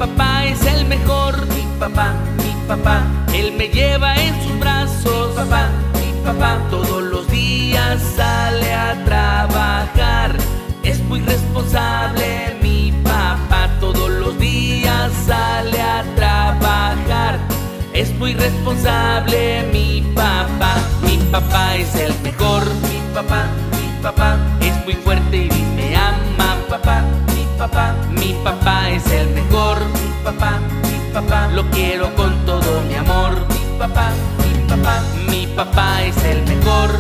papá es el mejor. Mi papá, él me lleva en sus brazos. Mi papá, todos los días sale a trabajar. Es muy responsable mi papá, todos los días sale a trabajar. Es muy responsable mi papá. Mi papá es el mejor. Mi papá es muy fuerte y me ama. Mi papá es el mejor. Mi papá, lo quiero con todo mi amor. Mi papá es el mejor.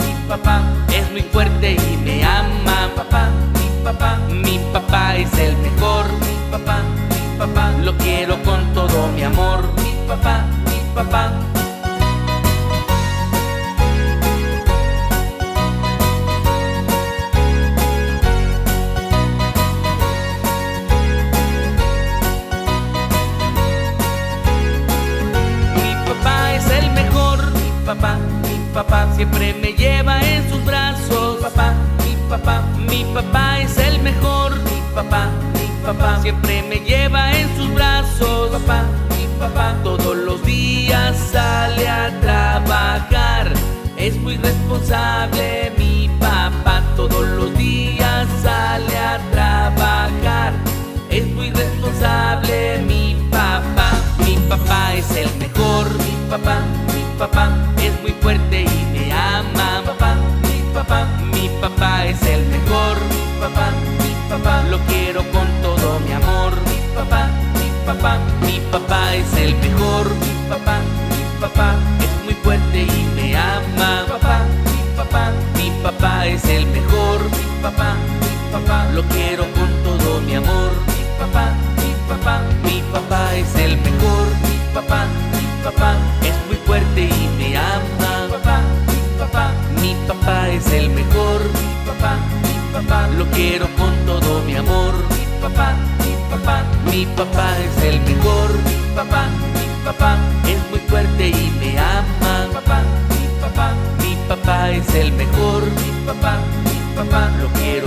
Mi papá es muy fuerte y me ama. Mi papá es el mejor. Mi papá, lo quiero con todo mi amor. Mi papá. Mi papá siempre me lleva en sus brazos. Mi papá es el mejor. Mi papá siempre me lleva en sus brazos. Mi papá todos los días sale a trabajar. Es muy responsable mi papá, todos los días sale a trabajar. Es muy responsable mi papá. Mi papá es el mejor. Mi papá es muy fuerte y me ama. Mi papá es el mejor. Mi papá, lo quiero con todo mi amor. Mi papá es el mejor. Mi papá es muy fuerte y me ama. Mi papá es el mejor. Mi papá, lo quiero con todo mi amor. Mi papá es el mejor. Mi papá es muy fuerte y me ama. Mi papá es el mejor. Mi papá, lo quiero con todo mi amor. Mi papá es el mejor. Mi papá es muy fuerte y me ama. Mi papá es el mejor. Mi papá, lo quiero